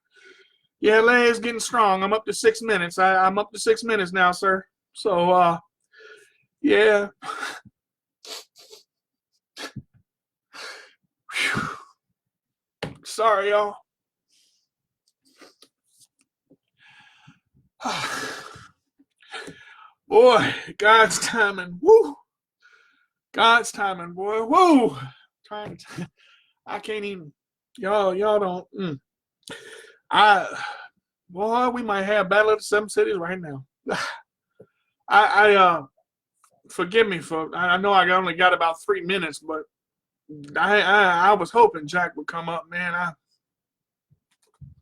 Yeah, legs getting strong. I'm up to 6 minutes. I'm up to 6 minutes now, sir. So yeah. Sorry, y'all. Boy, God's timing. Woo. God's timing, boy. Woo. I can't even. Y'all don't. Boy, we might have Battle of the Seven Cities right now. Forgive me for. I know I only got about 3 minutes, but I was hoping Jack would come up, man.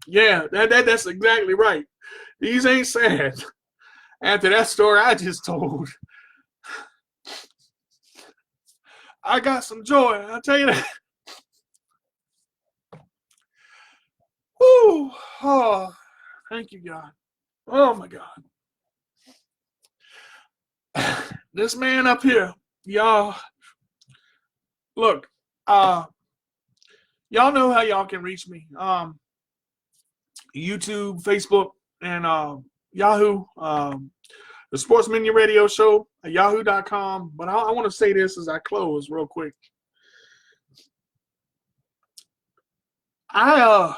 Yeah, that's exactly right. These ain't sad. After that story I just told, I got some joy. I'll tell you that. Woo! Oh, thank you, God. Oh my God. This man up here, y'all. Look, y'all know how y'all can reach me. YouTube, Facebook, and Yahoo. The Sports Menu Radio Show at yahoo.com. But I want to say this as I close real quick. I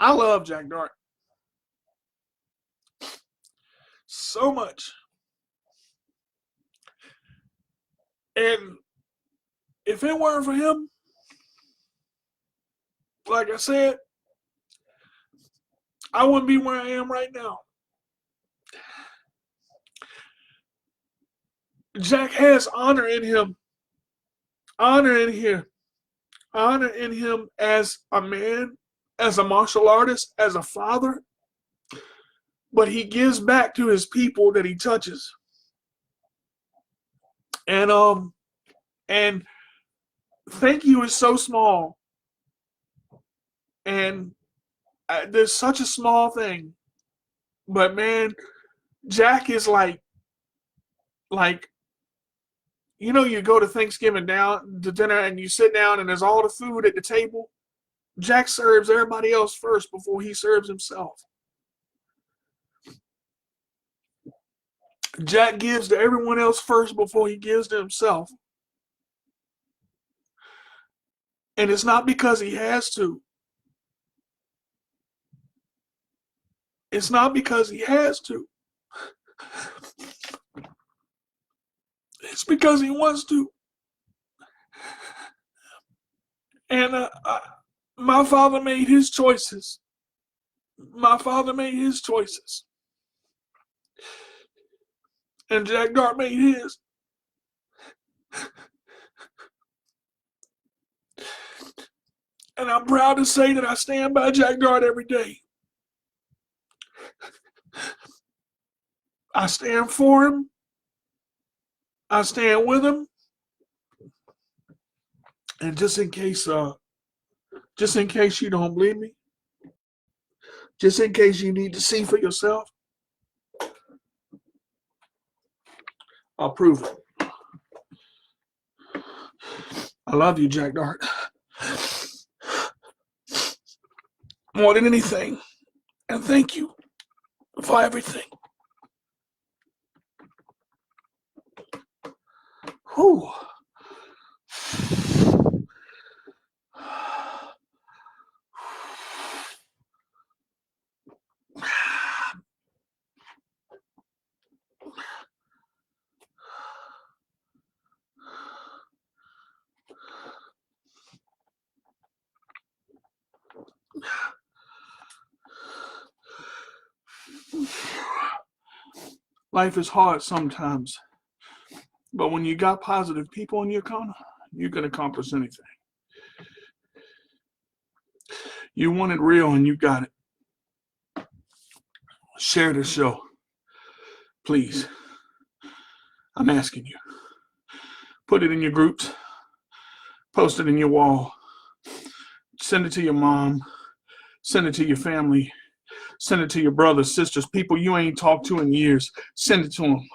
love Jack Dart so much. And if it weren't for him, like I said, I wouldn't be where I am right now. Jack has honor in him. Honor in here. Honor in him as a man, as a martial artist, as a father. But he gives back to his people that he touches. And thank you is so small. And there's such a small thing. But man, Jack is like, you know, you go to Thanksgiving down to dinner and you sit down and there's all the food at the table. Jack serves everybody else first before he serves himself. Jack gives to everyone else first before he gives to himself. And it's not because he has to. It's not because he has to. It's because he wants to. And my father made his choices. My father made his choices. And Jack Dart made his. And I'm proud to say that I stand by Jack Dart every day. I stand for him. I stand with him. And just in case you don't believe me, just in case you need to see for yourself, I'll prove it. I love you, Jack Dart. More than anything. And thank you for everything. Whew. Life is hard sometimes, but when you got positive people in your corner, you can accomplish anything. You want it real and you got it. Share this show. Please. I'm asking you. Put it in your groups. Post it in your wall. Send it to your mom. Send it to your family. Send it to your brothers, sisters, people you ain't talked to in years. Send it to them.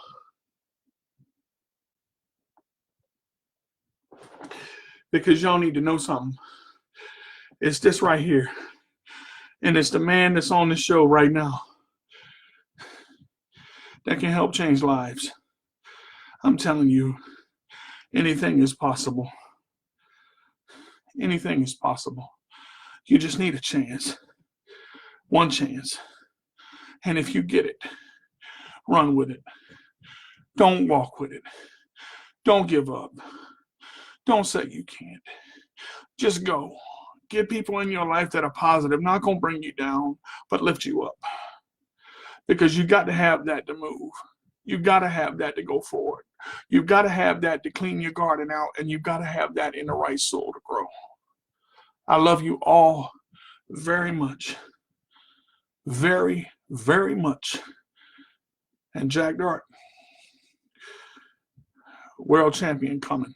Because y'all need to know something. It's this right here. And it's the man that's on the show right now that can help change lives. I'm telling you, anything is possible. Anything is possible. You just need a chance. One chance. And if you get it, run with it. Don't walk with it. Don't give up. Don't say you can't. Just go. Get people in your life that are positive, not going to bring you down, but lift you up. Because you got to have that to move. You got to have that to go forward. You've got to have that to clean your garden out, and you've got to have that in the right soil to grow. I love you all very much. Very, very much. And Jack Dart, world champion coming.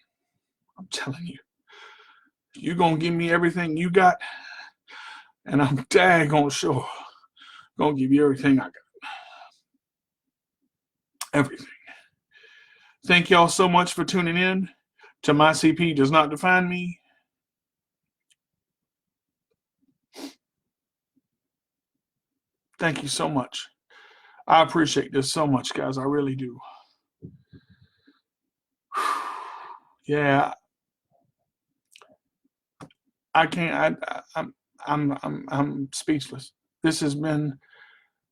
I'm telling you. You're going to give me everything you got, and I'm daggone sure going to give you everything I got. Everything. Thank y'all so much for tuning in to My CP Does Not Define Me. Thank you so much. I appreciate this so much, guys. I really do. Yeah. I can't. I'm speechless. This has been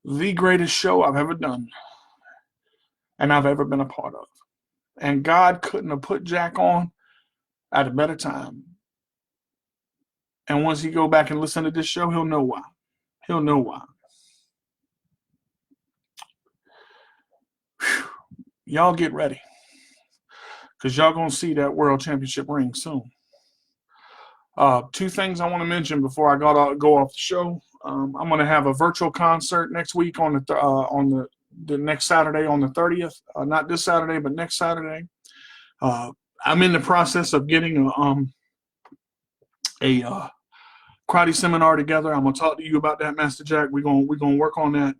the greatest show I've ever done, and I've ever been a part of. And God couldn't have put Jack on at a better time. And once he go back and listen to this show, he'll know why. He'll know why. Whew. Y'all get ready, because y'all gonna see that world championship ring soon. Two things I want to mention before I go off the show. I'm going to have a virtual concert next week on the next Saturday on the 30th. Not this Saturday, but next Saturday. I'm in the process of getting a karate seminar together. I'm going to talk to you about that, Master Jack. We're gonna work on that.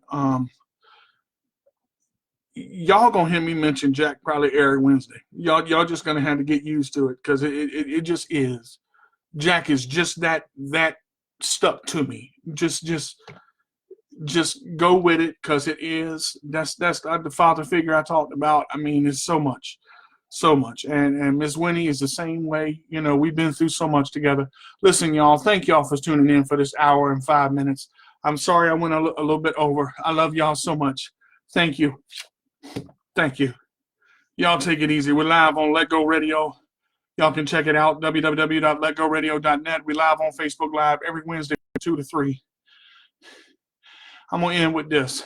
Y'all gonna hear me mention Jack probably every Wednesday. Y'all just gonna have to get used to it, because it just is. Jack is just that stuck to me. Just just go with it, because it is. That's the father figure I talked about. I mean, it's so much, so much. And Miss Winnie is the same way. You know, we've been through so much together. Listen, y'all, thank y'all for tuning in for this hour and 5 minutes. I'm sorry I went a little bit over. I love y'all so much. Thank you. Thank you. Y'all take it easy. We're live on Let Go Radio. Y'all can check it out, www.letgoradio.net. We live on Facebook Live every Wednesday, 2 to 3. I'm going to end with this.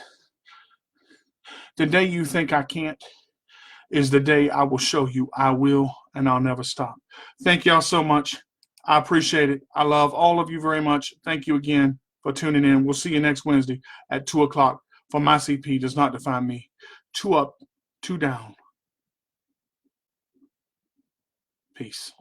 The day you think I can't is the day I will show you I will, and I'll never stop. Thank y'all so much. I appreciate it. I love all of you very much. Thank you again for tuning in. We'll see you next Wednesday at 2 o'clock for My CP Does Not Define Me. 2 up, 2 down. Peace.